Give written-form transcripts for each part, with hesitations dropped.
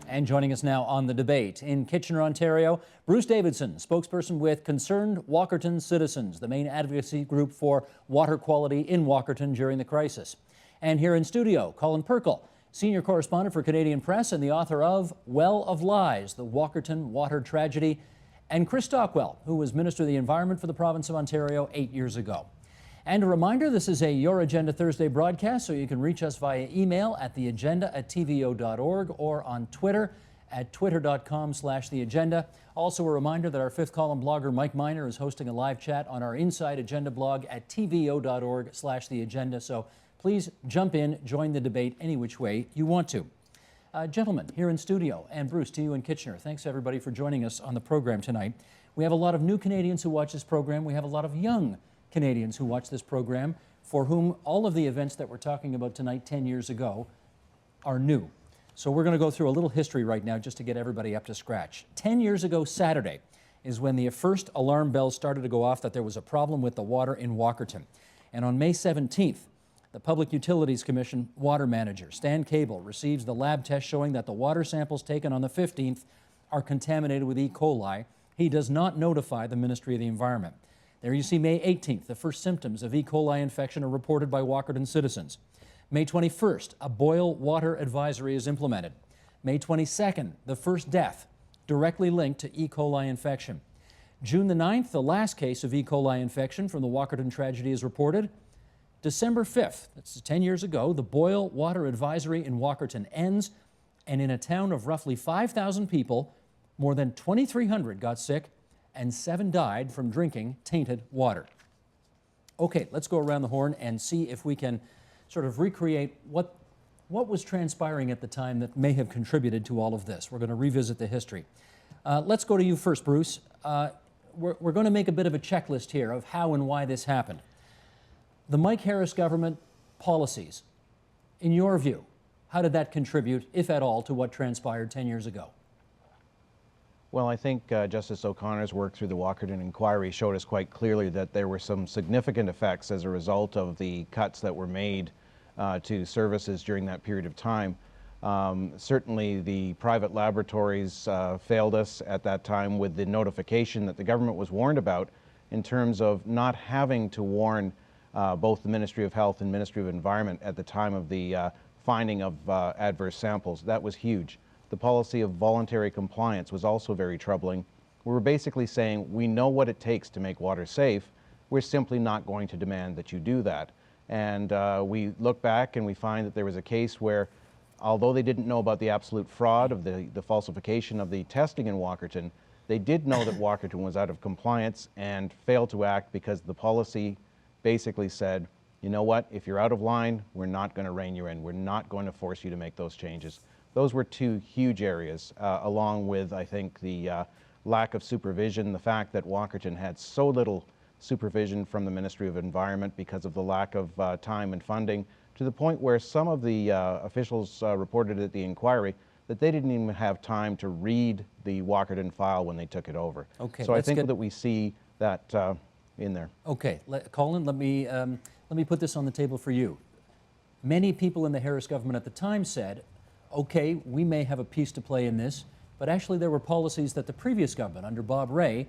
And joining us now on the debate in Kitchener, Ontario, Bruce Davidson, spokesperson with Concerned Walkerton Citizens, the main advocacy group for water quality in Walkerton during the crisis. And here in studio, Colin Perkel, senior correspondent for Canadian Press and the author of Well of Lies, the Walkerton Water Tragedy, and Chris Stockwell, who was Minister of the Environment for the province of Ontario 8 years ago. And a reminder, this is a Your Agenda Thursday broadcast, so you can reach us via email at theagenda@tvo.org or on Twitter at twitter.com/theagenda. Also a reminder that our fifth column blogger Mike Miner is hosting a live chat on our Inside Agenda blog at tvo.org/theagenda. So please jump in, join the debate any which way you want to. Gentlemen, here in studio, and Bruce, to you in Kitchener, thanks everybody for joining us on the program tonight. We have a lot of new Canadians who watch this program. We have a lot of young Canadians who watch this program for whom all of the events that we're talking about tonight 10 years ago are new. So we're going to go through a little history right now just to get everybody up to scratch. 10 years ago Saturday is when the first alarm bells started to go off that there was a problem with the water in Walkerton. And on May 17th, the Public Utilities Commission water manager, Stan Cable, receives the lab test showing that the water samples taken on the 15th are contaminated with E. coli. He does not notify the Ministry of the Environment. There you see May 18th, the first symptoms of E. coli infection are reported by Walkerton citizens. May 21st, a boil water advisory is implemented. May 22nd, the first death directly linked to E. coli infection. June the 9th, the last case of E. coli infection from the Walkerton tragedy is reported. December 5th, that's 10 years ago, the boil water advisory in Walkerton ends, and in a town of roughly 5,000 people, more than 2,300 got sick and 7 died from drinking tainted water. Okay, let's go around the horn and see if we can sort of recreate what was transpiring at the time that may have contributed to all of this. We're going to revisit the history. Let's go to you first, Bruce. We're going to make a bit of a checklist here of how and why this happened. The Mike Harris government policies, in your view, how did that contribute, if at all, to what transpired 10 years ago? Well, I think Justice O'Connor's work through the Walkerton inquiry showed us quite clearly that there were some significant effects as a result of the cuts that were made to services during that period of time. Certainly the private laboratories failed us at that time with the notification that the government was warned about in terms of not having to warn both the Ministry of Health and Ministry of Environment at the time of the finding of adverse samples. That was huge. The policy of voluntary compliance was also very troubling. We were basically saying, we know what it takes to make water safe. We're simply not going to demand that you do that. And we look back and we find that there was a case where, although they didn't know about the absolute fraud of the falsification of the testing in Walkerton, they did know that Walkerton was out of compliance and failed to act because the policy basically said, you know what, if you're out of line, we're not going to rein you in. We're not going to force you to make those changes. Those were two huge areas, along with, I think, the lack of supervision, the fact that Walkerton had so little supervision from the Ministry of Environment because of the lack of time and funding, to the point where some of the officials reported at the inquiry that they didn't even have time to read the Walkerton file when they took it over. Okay, so I think that we see that in there. Okay, Colin, let me put this on the table for you. Many people in the Harris government at the time said, okay, we may have a piece to play in this, but actually there were policies that the previous government, under Bob Rae,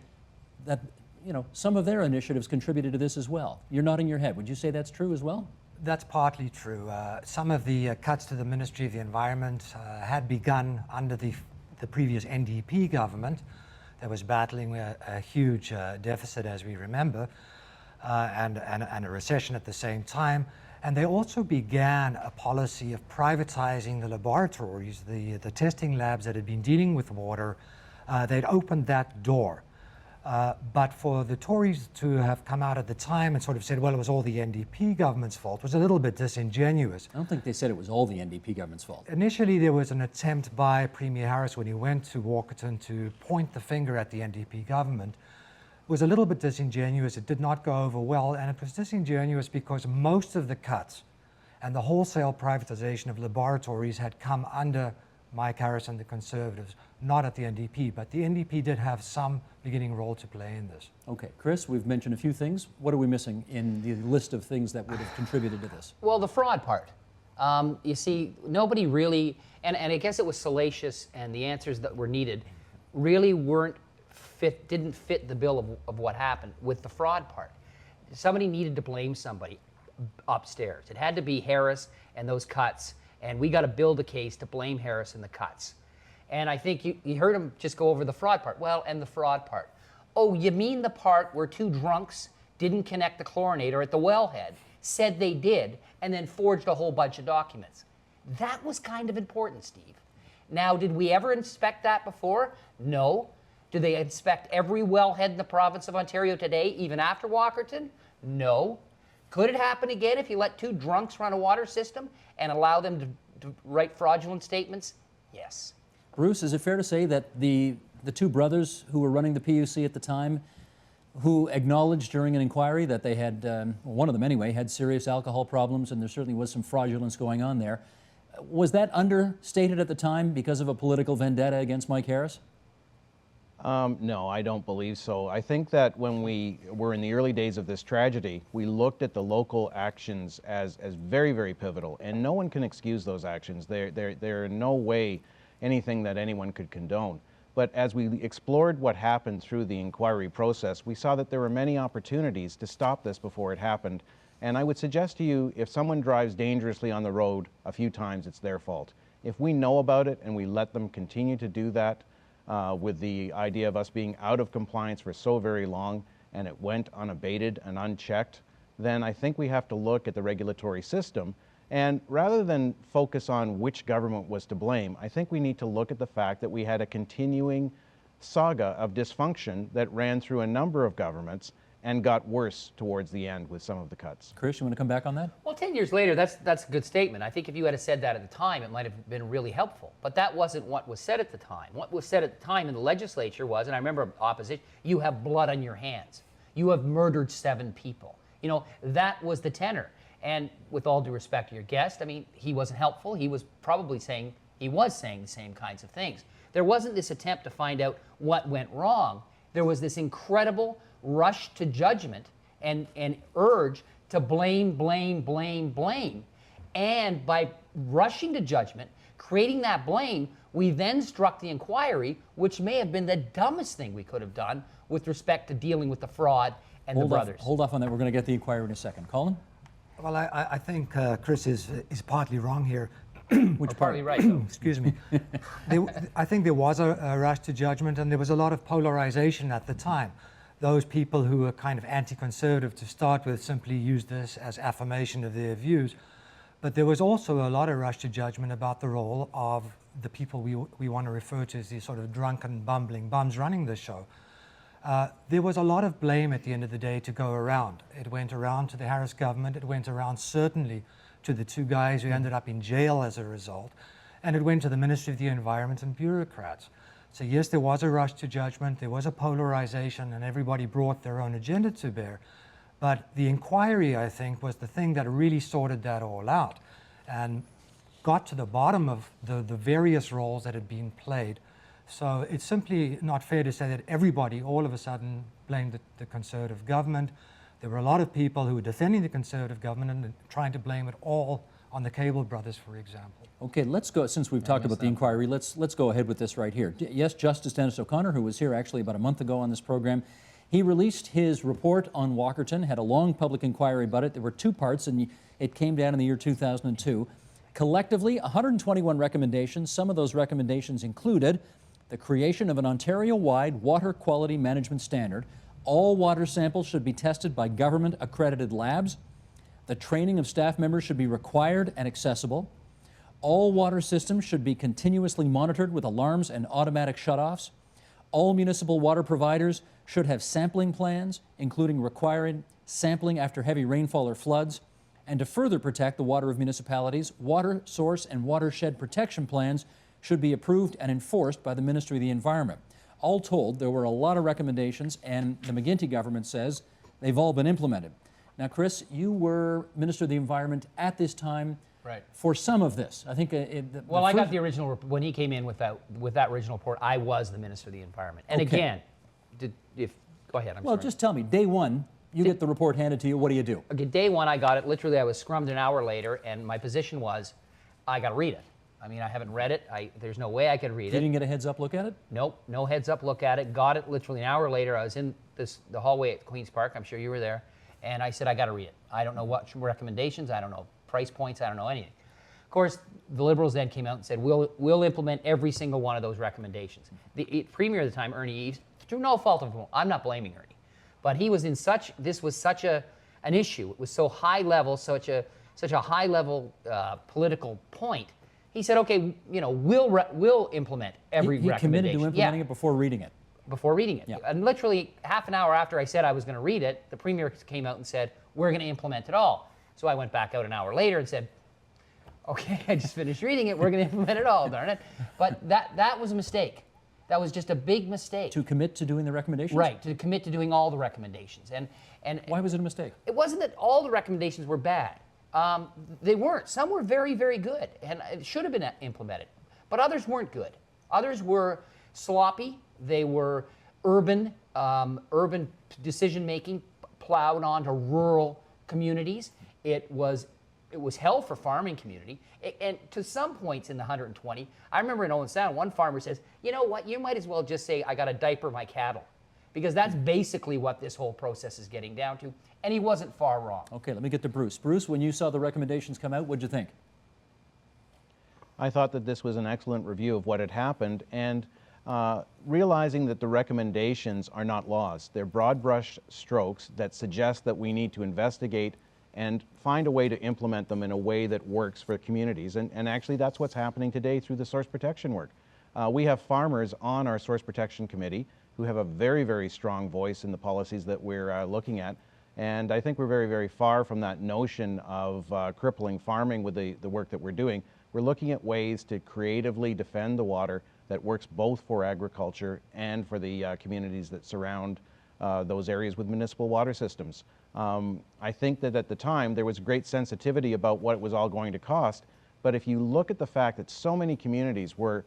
that, you know, some of their initiatives contributed to this as well. You're nodding your head. Would you say that's true as well? That's partly true. Some of the cuts to the Ministry of the Environment had begun under the previous NDP government that was battling a huge deficit, as we remember, and a recession at the same time. And they also began a policy of privatizing the laboratories, the testing labs that had been dealing with water. They'd opened that door. But for the Tories to have come out at the time and sort of said, well, it was all the NDP government's fault, was a little bit disingenuous. I don't think they said it was all the NDP government's fault. Initially, there was an attempt by Premier Harris when he went to Walkerton to point the finger at the NDP government. It was a little bit disingenuous. It did not go over well, and it was disingenuous because most of the cuts and the wholesale privatization of laboratories had come under Mike Harris and the Conservatives, not at the NDP, but the NDP did have some beginning role to play in this. Okay, Chris, we've mentioned a few things. What are we missing in the list of things that would have contributed to this? Well, the fraud part. You see, nobody really, and I guess it was salacious, and the answers that were needed really didn't fit the bill of what happened with the fraud part. Somebody needed to blame somebody upstairs. It had to be Harris and those cuts, and we got to build a case to blame Harris and the cuts. And I think you heard him just go over the fraud part. Well, and the fraud part. Oh, you mean the part where two drunks didn't connect the chlorinator at the wellhead, said they did, and then forged a whole bunch of documents? That was kind of important, Steve. Now, did we ever inspect that before? No. Do they inspect every wellhead in the province of Ontario today, even after Walkerton? No. Could it happen again if you let two drunks run a water system and allow them to write fraudulent statements? Yes. Bruce, is it fair to say that the two brothers who were running the PUC at the time, who acknowledged during an inquiry that they had, one of them anyway, had serious alcohol problems, and there certainly was some fraudulence going on there, was that understated at the time because of a political vendetta against Mike Harris? No, I don't believe so. I think that when we were in the early days of this tragedy, we looked at the local actions as very, very pivotal, and no one can excuse those actions. They're in no way anything that anyone could condone. But as we explored what happened through the inquiry process, we saw that there were many opportunities to stop this before it happened. And I would suggest to you, if someone drives dangerously on the road a few times, it's their fault. If we know about it and we let them continue to do that, with the idea of us being out of compliance for so very long, and it went unabated and unchecked, then I think we have to look at the regulatory system. And rather than focus on which government was to blame, I think we need to look at the fact that we had a continuing saga of dysfunction that ran through a number of governments and got worse towards the end with some of the cuts. Chris, you want to come back on that? Well, 10 years later, that's a good statement. I think if you had said that at the time, it might have been really helpful. But that wasn't what was said at the time. What was said at the time in the legislature was, and I remember opposition, you have blood on your hands. You have murdered 7 people. You know, that was the tenor. And with all due respect to your guest, I mean, he wasn't helpful. He was probably saying the same kinds of things. There wasn't this attempt to find out what went wrong. There was this incredible rush to judgment and urge to blame. And by rushing to judgment, creating that blame, we then struck the inquiry, which may have been the dumbest thing we could have done with respect to dealing with the fraud and the brothers. Hold off on that. We're going to get the inquiry in a second. Colin? Well, I think Chris is partly wrong here. Which partly right, though. Excuse me. I think there was a rush to judgment, and there was a lot of polarization at the time. Those people who were kind of anti-conservative to start with simply used this as affirmation of their views. But there was also a lot of rush to judgment about the role of the people we want to refer to as these sort of drunken, bumbling bums running the show. There was a lot of blame at the end of the day to go around. It went around to the Harris government. It went around certainly to the 2 guys who ended up in jail as a result. And it went to the Ministry of the Environment and bureaucrats. So yes, there was a rush to judgment. There was a polarization, and everybody brought their own agenda to bear. But the inquiry, I think, was the thing that really sorted that all out and got to the bottom of the various roles that had been played. So it's simply not fair to say that everybody all of a sudden blamed the Conservative government. There were a lot of people who were defending the Conservative government and trying to blame it all on the Cable brothers, for example. Okay, let's go, since we've talked about the inquiry, let's go ahead with this right here. Yes, Justice Dennis O'Connor, who was here actually about a month ago on this program, he released his report on Walkerton, had a long public inquiry about it. There were 2 parts, and it came down in the year 2002. Collectively, 121 recommendations. Some of those recommendations included the creation of an Ontario-wide water quality management standard. All water samples should be tested by government-accredited labs. The training of staff members should be required and accessible. All water systems should be continuously monitored with alarms and automatic shutoffs. All municipal water providers should have sampling plans, including requiring sampling after heavy rainfall or floods. And to further protect the water of municipalities, water source and watershed protection plans should be approved and enforced by the Ministry of the Environment. All told, there were a lot of recommendations, and the McGuinty government says they've all been implemented. Now, Chris, you were Minister of the Environment at this time. Right. For some of this. I think I got the original, when he came in with that original report, I was the Minister of the Environment. And okay. again, go ahead, I'm sorry. Well, just tell me, day one, You get the report handed to you. What do you do? Okay, day one, I got it. Literally, I was scrummed an hour later, and my position was, I got to read it. I mean, I haven't read it. There's no way I could read You it. didn't get a heads-up look at it? Nope, no heads up look at it. Got it literally an hour later. I was in the hallway at Queen's Park. I'm sure you were there. And I said, I got to read it. I don't know what recommendations. I don't know price points. I don't know anything. Of course, the Liberals then came out and said, we'll implement every single one of those recommendations. The Premier at the time, Ernie Eves, through no fault of his own, I'm not blaming Ernie, but he was in this was such an issue. It was so high level, such a high level political point. He said, okay, you know, we'll implement every He recommendation. committed to implementing it before reading it. Before reading it. Yeah. And literally half an hour after I said I was going to read it, the Premier came out and said, we're going to implement it all. So I went back out an hour later and said, okay, I just finished reading it, we're going to implement it all, darn it. But that was a mistake. That was just a big mistake. To commit to doing the recommendations? Right, to commit to doing all the recommendations. And Why was it a mistake? it wasn't that all the recommendations were bad. They weren't. Some were very, very good, and it should have been implemented. But others weren't good. Others were sloppy. They were urban decision-making plowed onto rural communities. It was hell for farming community. And to some points in the 120, I remember in Owen Sound, one farmer says, you know what, you might as well just say, I got to diaper my cattle. Because that's basically what this whole process is getting down to. And he wasn't far wrong. Okay, let me get to Bruce. Bruce, when you saw the recommendations come out, what'd you think? I thought that this was an excellent review of what had happened, and realizing that the recommendations are not laws. They're broad brush strokes that suggest that we need to investigate and find a way to implement them in a way that works for communities. And actually that's what's happening today through the source protection work. We have farmers on our source protection committee who have a very, very strong voice in the policies that we're looking at. And I think we're very, very far from that notion of crippling farming with the work that we're doing. We're looking at ways to creatively defend the water that works both for agriculture and for the communities that surround those areas with municipal water systems. I think that at the time there was great sensitivity about what it was all going to cost, but if you look at the fact that so many communities were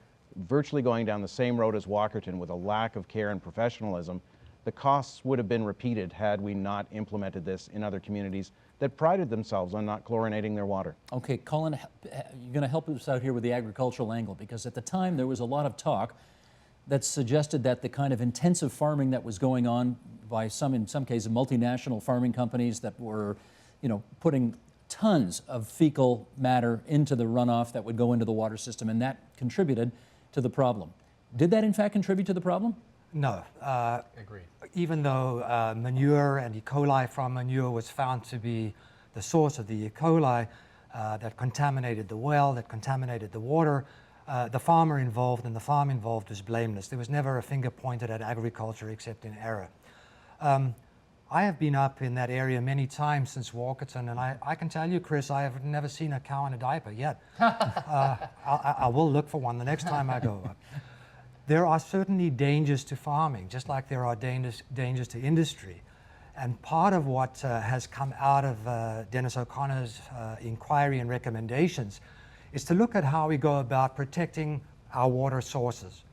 virtually going down the same road as Walkerton with a lack of care and professionalism, the costs would have been repeated had we not implemented this in other communities that prided themselves on not chlorinating their water. Okay, Colin, you're going to help us out here with the agricultural angle, because at the time there was a lot of talk that suggested that the kind of intensive farming that was going on by in some cases, multinational farming companies that were, you know, putting tons of fecal matter into the runoff that would go into the water system, and that contributed to the problem. Did that in fact contribute to the problem? No. Agreed. Even though manure and E. coli from manure was found to be the source of the E. coli that contaminated the well, that contaminated the water, the farmer involved and the farm involved was blameless. There was never a finger pointed at agriculture except in error. I have been up in that area many times since Walkerton, and I can tell you, Chris, I have never seen a cow in a diaper yet. I will look for one the next time I go up. There are certainly dangers to farming, just like there are dangers to industry. And part of what has come out of Dennis O'Connor's inquiry and recommendations is to look at how we go about protecting our water sources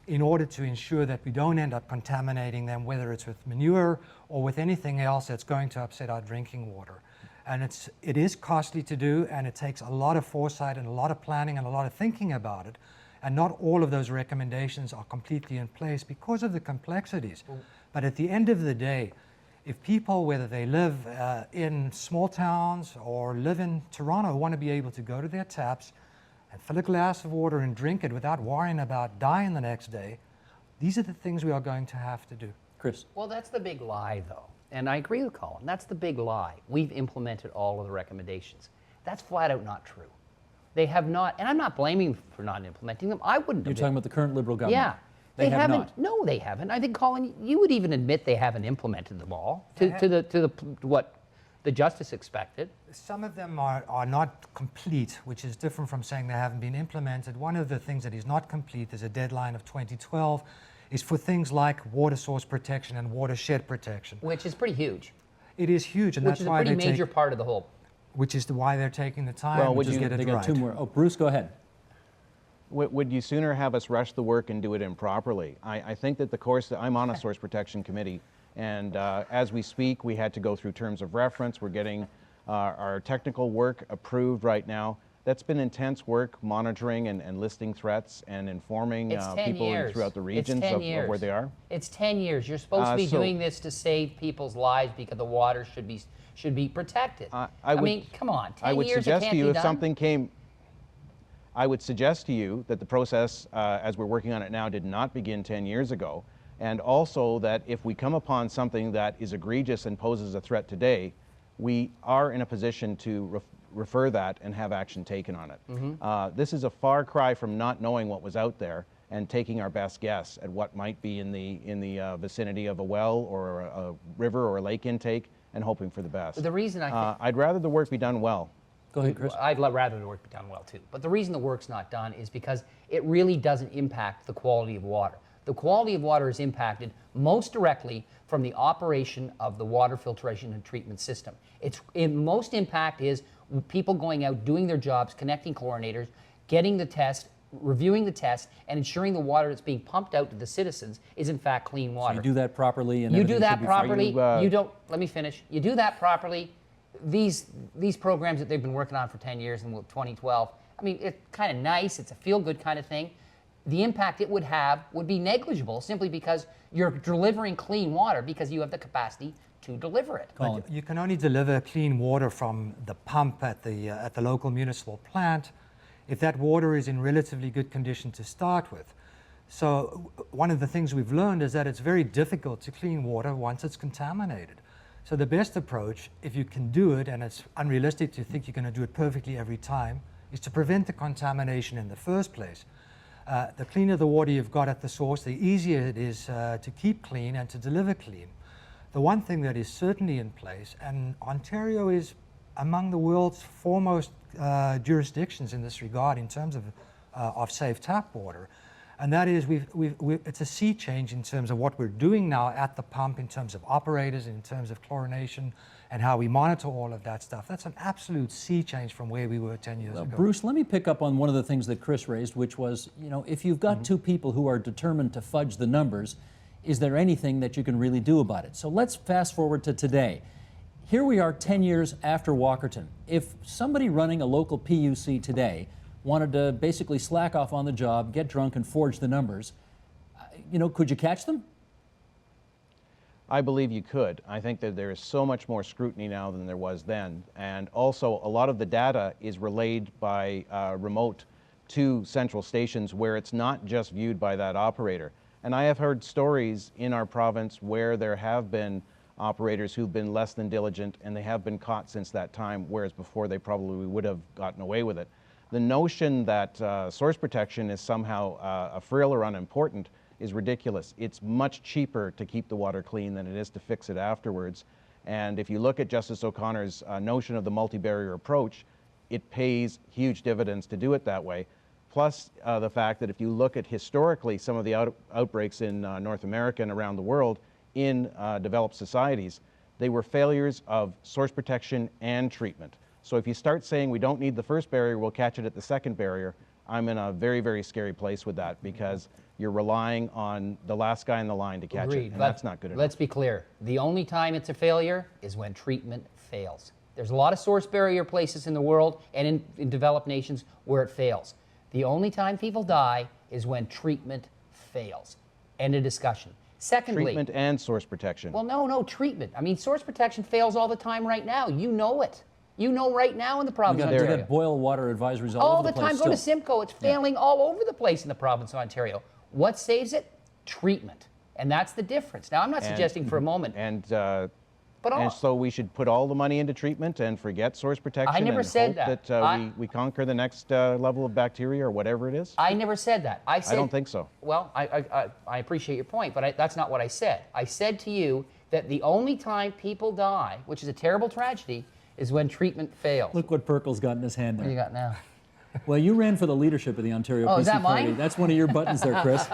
in order to ensure that we don't end up contaminating them, whether it's with manure or with anything else that's going to upset our drinking water. And it is costly to do, and it takes a lot of foresight and a lot of planning and a lot of thinking about it. And not all of those recommendations are completely in place because of the complexities. But at the end of the day, if people, whether they live in small towns or live in Toronto, want to be able to go to their taps and fill a glass of water and drink it without worrying about dying the next day, these are the things we are going to have to do. Chris? Well, that's the big lie, though. And I agree with Colin. That's the big lie. We've implemented all of the recommendations. That's flat out not true. They have not, and I'm not blaming them for not implementing them. I wouldn't You're have talking about the current Liberal government? Yeah. They have haven't. not. No, they haven't. I think, Colin, you would even admit they haven't implemented them all to what the justice expected. Some of them are not complete, which is different from saying they haven't been implemented. One of the things that is not complete, there's a deadline of 2012, is for things like water source protection and watershed protection. Which is pretty huge. It is huge, and Which that's is a why pretty major part of the whole. which is why they're taking the time Well, to get it They got right. two more. Oh, Bruce, go ahead. Would you sooner have us rush the work and do it improperly? I think that the course, I'm on a source protection committee, and as we speak, we had to go through terms of reference. We're getting our technical work approved right now. That's been intense work, monitoring and listing threats and informing people throughout the regions of where they are. It's 10 years. You're supposed to be doing this to save people's lives because the water should be protected. I mean, come on, 10 years. I would suggest to you if something came. I would suggest to you that the process, as we're working on it now, did not begin 10 years ago, and also that if we come upon something that is egregious and poses a threat today, we are in a position to refer that and have action taken on it. This is a far cry from not knowing what was out there and taking our best guess at what might be in the vicinity of a well or a river or a lake intake and hoping for the best. The reason I'd rather the work be done well. Go ahead, Chris. I'd rather the work be done well too. But the reason the work's not done is because it really doesn't impact the quality of water. The quality of water is impacted most directly from the operation of the water filtration and treatment system. Most impact is people going out, doing their jobs, connecting chlorinators, getting the test, reviewing the test, and ensuring the water that's being pumped out to the citizens is in fact clean water. So you do that properly, and you do that should be properly. You don't. Let me finish. You do that properly. These programs that they've been working on for 10 years and 2012. I mean, it's kind of nice. It's a feel-good kind of thing. The impact it would have would be negligible, simply because you're delivering clean water because you have the capacity to deliver it. But you can only deliver clean water from the pump at the local municipal plant if that water is in relatively good condition to start with. So one of the things we've learned is that it's very difficult to clean water once it's contaminated. So the best approach, if you can do it, and it's unrealistic to think you're going to do it perfectly every time, is to prevent the contamination in the first place. The cleaner the water you've got at the source, the easier it is to keep clean and to deliver clean. The one thing that is certainly in place, and Ontario is among the world's foremost jurisdictions in this regard in terms of safe tap water, and that is it's a sea change in terms of what we're doing now at the pump, in terms of operators, in terms of chlorination, and how we monitor all of that stuff. That's an absolute sea change from where we were 10 years ago. Bruce, let me pick up on one of the things that Chris raised, which was, you know, if you've got two people who are determined to fudge the numbers, is there anything that you can really do about it? So let's fast forward to today. Here we are 10 years after Walkerton. If somebody running a local PUC today wanted to basically slack off on the job, get drunk and forge the numbers, you know, could you catch them? I believe you could. I think that there is so much more scrutiny now than there was then. And also, a lot of the data is relayed by remote to central stations where it's not just viewed by that operator. And I have heard stories in our province where there have been operators who've been less than diligent, and they have been caught since that time, whereas before they probably would have gotten away with it. The notion that source protection is somehow a frill or unimportant is ridiculous. It's much cheaper to keep the water clean than it is to fix it afterwards. And if you look at Justice O'Connor's notion of the multi-barrier approach, it pays huge dividends to do it that way. Plus the fact that if you look at historically some of the outbreaks in North America and around the world in developed societies, they were failures of source protection and treatment. So if you start saying we don't need the first barrier, we'll catch it at the second barrier, I'm in a very, very scary place with that, because you're relying on the last guy in the line to catch it, and that's not good enough. Let's be clear. The only time it's a failure is when treatment fails. There's a lot of source barrier places in the world and in developed nations where it fails. The only time people die is when treatment fails. End of discussion. Secondly, treatment and source protection. Well, no, treatment. I mean, source protection fails all the time right now. You know it. You know right now in the province of Ontario. We got boil water advisories all over the place. All the time. Go to Simcoe. It's failing all over the place in the province of Ontario. What saves it? Treatment. And that's the difference. Now, I'm not suggesting for a moment. And so we should put all the money into treatment and forget source protection. I never said that we conquer the next level of bacteria or whatever it is? I never said that. I don't think so. Well, I appreciate your point, but that's not what I said. I said to you that the only time people die, which is a terrible tragedy, is when treatment fails. Look what Perkel's got in his hand there. What do you got now? Well, you ran for the leadership of the Ontario PC is that Party. mine? That's one of your buttons there, Chris.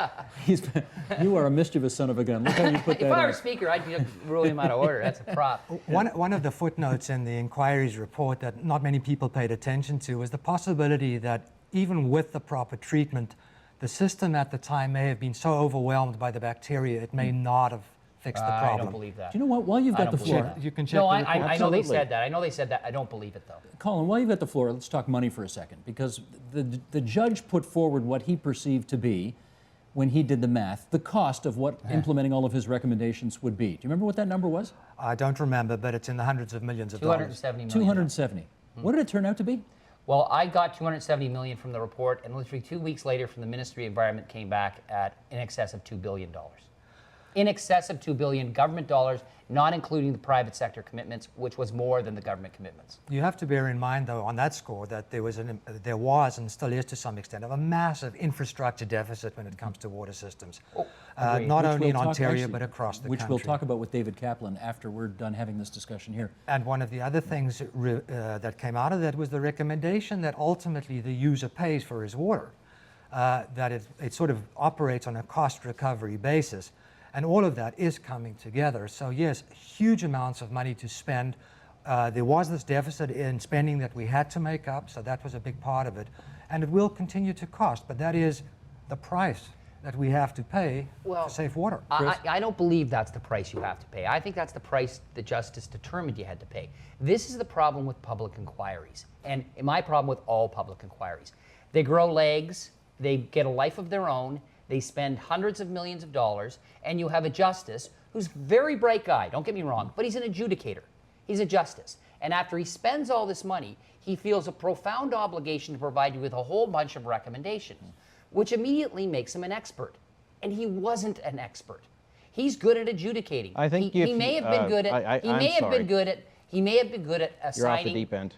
You are a mischievous son of a gun. Look how you put that If I were on. Speaker, I'd just rule him out of order. That's a prop. One of the footnotes in the inquiry's report that not many people paid attention to was the possibility that even with the proper treatment, the system at the time may have been so overwhelmed by the bacteria it may not have fixed the problem. I don't believe that. Do you know what? While you've I got the don't believe floor, that. You can check No, the I report. know they Absolutely. said that. I know they said that. I don't believe it, though. Colin, while you've got the floor, let's talk money for a second, because the judge put forward what he perceived to be, when he did the math, the cost of what implementing all of his recommendations would be. Do you remember what that number was? I don't remember, but it's in the hundreds of millions of dollars. 270 million. 270. What did it turn out to be? Well, I got 270 million from the report, and literally 2 weeks later from the Ministry of Environment came back at in excess of $2 billion. In excess of $2 billion government dollars, not including the private sector commitments, which was more than the government commitments. You have to bear in mind, though, on that score, that there was and still is to some extent, of a massive infrastructure deficit when it comes to water systems. Agreed. Not Which only we'll in talk- Ontario, actually, but across the which country. we'll talk about with David Kaplan after we're done having this discussion here. And one of the other things that came out of that was the recommendation that ultimately the user pays for his water, that it sort of operates on a cost recovery basis. And all of that is coming together. So yes, huge amounts of money to spend. There was this deficit in spending that we had to make up, so that was a big part of it. And it will continue to cost, but that is the price that we have to pay for safe water. I don't believe that's the price you have to pay. I think that's the price the justice determined you had to pay. This is the problem with public inquiries, and my problem with all public inquiries. They grow legs, they get a life of their own, they spend hundreds of millions of dollars, and you have a justice who's a very bright guy, don't get me wrong, but he's an adjudicator. He's a justice. And after he spends all this money, he feels a profound obligation to provide you with a whole bunch of recommendations, which immediately makes him an expert. And he wasn't an expert. He's good at adjudicating. I think he may have been good at he may have been good at You're off the assigning deep end.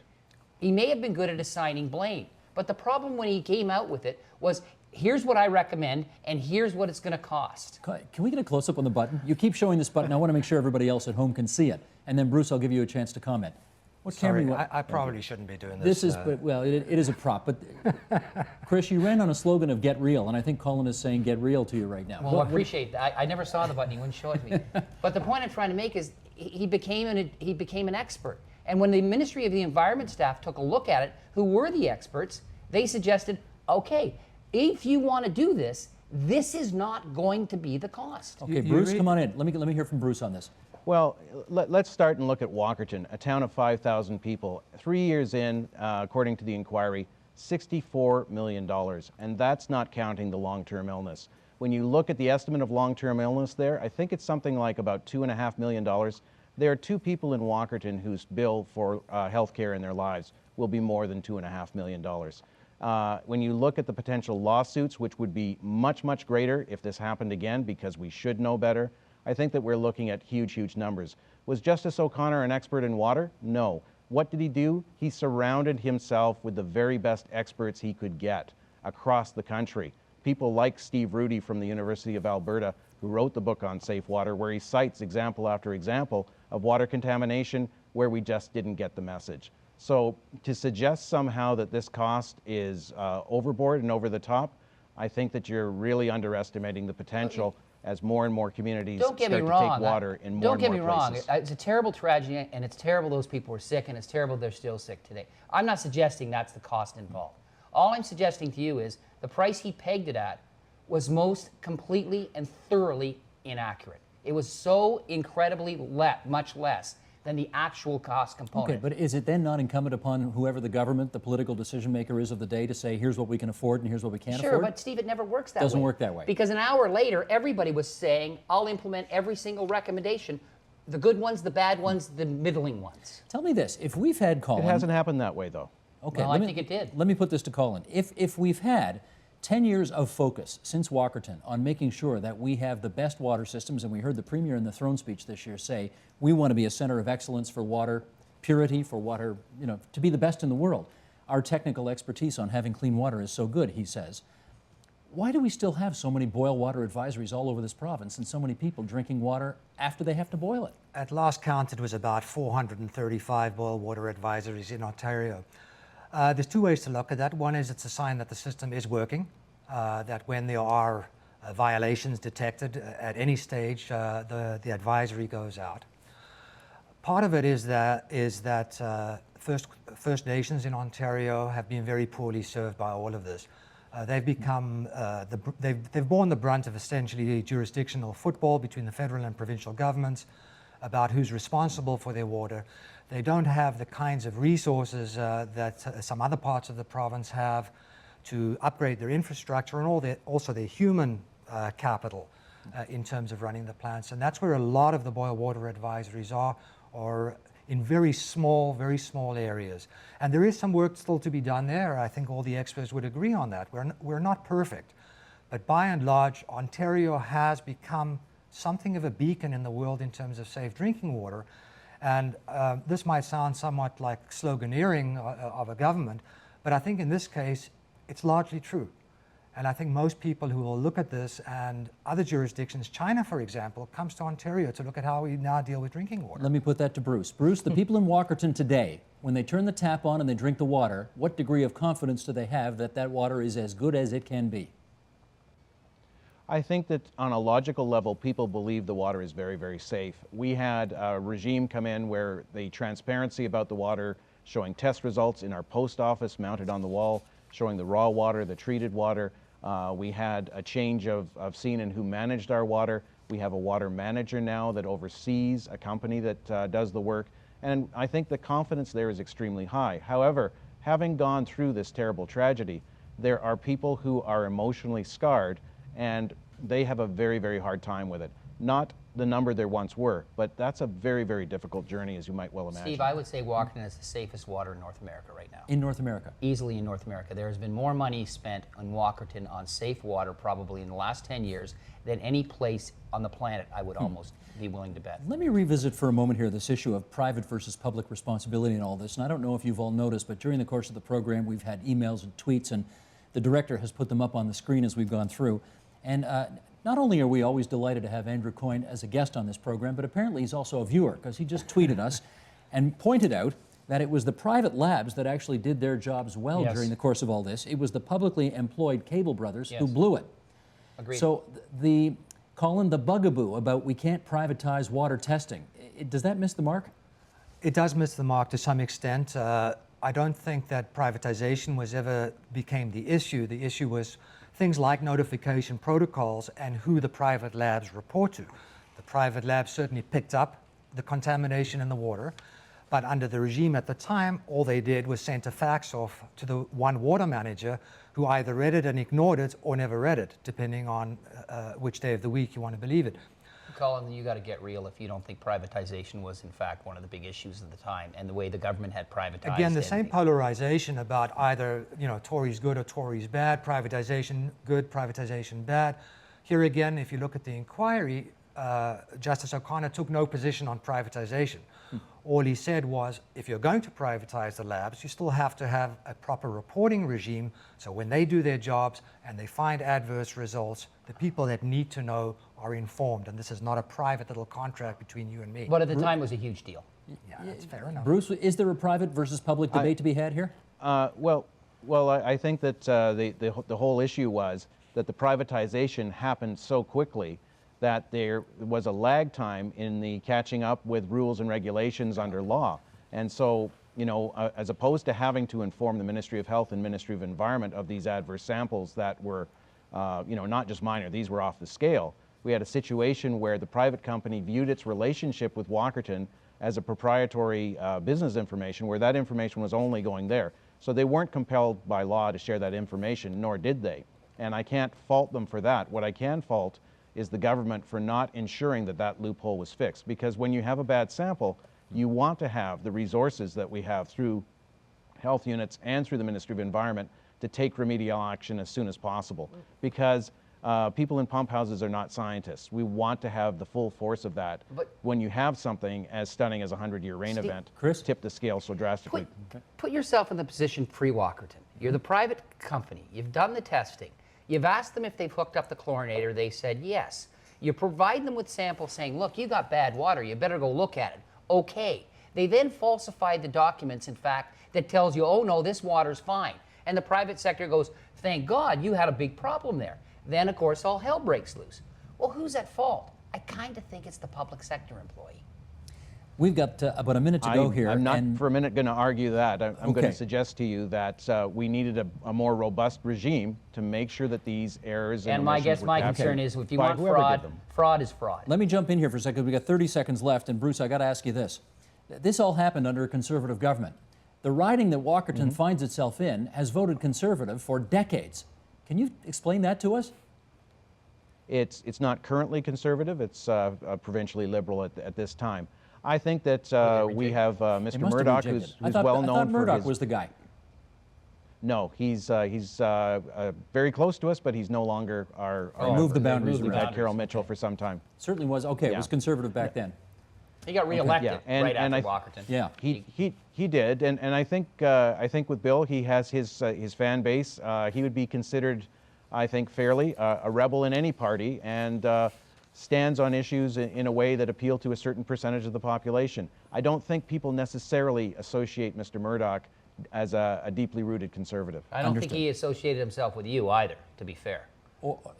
he may have been good at assigning blame. But the problem when he came out with it was, here's what I recommend, and here's what it's going to cost. Can we get a close-up on the button? You keep showing this button. I want to make sure everybody else at home can see it. And then, Bruce, I'll give you a chance to comment. What camera Sorry, you want? I probably shouldn't be doing This is, well, it is a prop. But, Chris, you ran on a slogan of get real, and I think Colin is saying get real to you right now. Well, I appreciate that. I never saw the button. He wouldn't show it to me. But the point I'm trying to make is he became an expert. And when the Ministry of the Environment staff took a look at it, who were the experts, they suggested, okay, if you want to do this, this is not going to be the cost. Okay, Bruce, come on in. Let me hear from Bruce on this. Well, let's start and look at Walkerton, a town of 5,000 people. 3 years in, according to the inquiry, $64 million, and that's not counting the long-term illness. When you look at the estimate of long-term illness there, I think it's something like about $2.5 million. There are 2 people in Walkerton whose bill for health care in their lives will be more than $2.5 million. When you look at the potential lawsuits, which would be much, much greater if this happened again, because we should know better, I think that we're looking at huge, huge numbers. Was Justice O'Connor an expert in water? No. What did he do? He surrounded himself with the very best experts he could get across the country. People like Steve Rudy from the University of Alberta, who wrote the book on safe water, where he cites example after example of water contamination where we just didn't get the message. So to suggest somehow that this cost is overboard and over the top, I think that you're really underestimating the potential as more and more communities start to take water in more and more places. Don't get me wrong. It's a terrible tragedy, and it's terrible those people were sick, and it's terrible they're still sick today. I'm not suggesting that's the cost involved. All I'm suggesting to you is the price he pegged it at was most completely and thoroughly inaccurate. It was so incredibly much less than the actual cost component. Okay, but is it then not incumbent upon whoever the government, the political decision maker is of the day to say, here's what we can afford and here's what we can't afford? Sure, but Steve, it never works that way. Doesn't work that way. Because an hour later, everybody was saying, I'll implement every single recommendation, the good ones, the bad ones, the middling ones. Tell me this, if we've had, Colin... It hasn't happened that way, though. Okay, well, I think it did. Let me put this to Colin. If we've had 10 years of focus since Walkerton on making sure that we have the best water systems, and we heard the Premier in the throne speech this year say, we want to be a center of excellence for water purity, for water, to be the best in the world. Our technical expertise on having clean water is so good, he says. Why do we still have so many boil water advisories all over this province and so many people drinking water after they have to boil it? At last count, it was about 435 boil water advisories in Ontario. There's two ways to look at that. One is it's a sign that the system is working, that when there are violations detected at any stage, the advisory goes out. Part of it is that First Nations in Ontario have been very poorly served by all of this. They've become, they've borne the brunt of essentially jurisdictional football between the federal and provincial governments about who's responsible for their water. They don't have the kinds of resources that some other parts of the province have to upgrade their infrastructure and also their human capital in terms of running the plants. And that's where a lot of the boil water advisories are, or in very small areas. And there is some work still to be done there. I think all the experts would agree on that. We're not perfect. But by and large, Ontario has become something of a beacon in the world in terms of safe drinking water. And this might sound somewhat like sloganeering of a government, but I think in this case, it's largely true. And I think most people who will look at this and other jurisdictions, China, for example, comes to Ontario to look at how we now deal with drinking water. Let me put that to Bruce. Bruce, the people in Walkerton today, when they turn the tap on and they drink the water, what degree of confidence do they have that that water is as good as it can be? I think that on a logical level, people believe the water is very, very safe. We had a regime come in where the transparency about the water, showing test results in our post office mounted on the wall, showing the raw water, the treated water. We had a change of scene in who managed our water. We have a water manager now that oversees a company that does the work. And I think the confidence there is extremely high. However, having gone through this terrible tragedy, there are people who are emotionally scarred and they have a very, very hard time with it. Not the number there once were, but that's a very, very difficult journey, as you might well imagine. Steve, I would say Walkerton is the safest water in North America right now. In North America? Easily in North America. There has been more money spent on Walkerton on safe water probably in the last 10 years than any place on the planet, I would almost be willing to bet. Let me revisit for a moment here this issue of private versus public responsibility and all this. And I don't know if you've all noticed, but during the course of the program, we've had emails and tweets, and the director has put them up on the screen as we've gone through. And not only are we always delighted to have Andrew Coyne as a guest on this program, but apparently he's also a viewer, because he just tweeted us and pointed out that it was the private labs that actually did their jobs well during the course of all this. It was the publicly employed cable brothers who blew it. Agreed. So Colin, the bugaboo about we can't privatize water testing, does that miss the mark? It does miss the mark to some extent. I don't think that privatization became the issue. The issue was things like notification protocols and who the private labs report to. The private labs certainly picked up the contamination in the water, but under the regime at the time, all they did was send a fax off to the one water manager who either read it and ignored it or never read it, depending on which day of the week you want to believe it. Colin, you got to get real if you don't think privatization was in fact one of the big issues of the time and the way the government had privatized. Again, the same polarization about either, Tories good or Tories bad, privatization good, privatization bad. Here again, if you look at the inquiry, Justice O'Connor took no position on privatization. All he said was, if you're going to privatize the labs, you still have to have a proper reporting regime, so when they do their jobs and they find adverse results, the people that need to know are informed, and this is not a private little contract between you and me. But at the time it was a huge deal. Yeah, that's fair enough. Bruce, is there a private versus public debate to be had here? Well, I think that the whole issue was that the privatization happened so quickly that there was a lag time in the catching up with rules and regulations under law. And so, as opposed to having to inform the Ministry of Health and Ministry of Environment of these adverse samples that were, not just minor, these were off the scale, we had a situation where the private company viewed its relationship with Walkerton as a proprietary business information, where that information was only going there. So they weren't compelled by law to share that information, nor did they. And I can't fault them for that. What I can fault is the government for not ensuring that that loophole was fixed. Because when you have a bad sample, you want to have the resources that we have through health units and through the Ministry of Environment to take remedial action as soon as possible. Because people in pump houses are not scientists. We want to have the full force of that. But when you have something as stunning as a 100-year rain event, tip the scale so drastically. Put yourself in the position pre-Walkerton. You're the private company. You've done the testing. You've asked them if they've hooked up the chlorinator. They said yes. You provide them with samples saying, look, you got bad water. You better go look at it. Okay. They then falsified the documents. In fact, that tells you, oh no, this water's fine. And the private sector goes, thank God you had a big problem there. Then, of course, all hell breaks loose. Well, who's at fault? I kind of think it's the public sector employee. We've got about a minute to go here. I'm not for a minute going to argue that. I'm going Okay. to suggest to you that we needed a more robust regime to make sure that these errors and I omissions guess were my captured concern is if you by want whoever did fraud, them. fraud is fraud. Let me jump in here for a second. We've got 30 seconds left. And Bruce, I got to ask you this. This all happened under a Conservative government. The riding that Walkerton finds itself in has voted Conservative for decades. Can you explain that to us? It's not currently Conservative. It's provincially Liberal at this time. I think that we have They Mr. must have Murdoch, rejected who's it. I thought well known for Murdoch his... was the guy. No, he's very close to us, but he's no longer our Moved the member. boundaries We've around. had Carol Mitchell for some time. Certainly was. Okay, it Yeah. was Conservative back then. He got reelected Yeah, right and after I- Walkerton. Yeah. He did, and I think with Bill, he has his fan base. He would be considered, I think, fairly a rebel in any party, and stands on issues in a way that appeal to a certain percentage of the population. I don't think people necessarily associate Mr. Murdoch as a deeply rooted Conservative. I don't Understood. think he associated himself with you either, to be fair.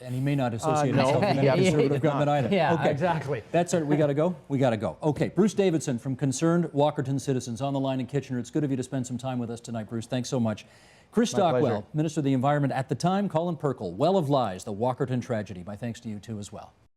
And he may not associate no, himself with he any absolutely Conservative did government either. Yeah, Okay. exactly. That's it. We got to go? We got to go. Okay, Bruce Davidson from Concerned Walkerton Citizens on the line in Kitchener. It's good of you to spend some time with us tonight, Bruce. Thanks so much. Chris My Stockwell, pleasure. Minister of the Environment at the time, Colin Perkel, Well of Lies, the Walkerton Tragedy. My thanks to you too as well.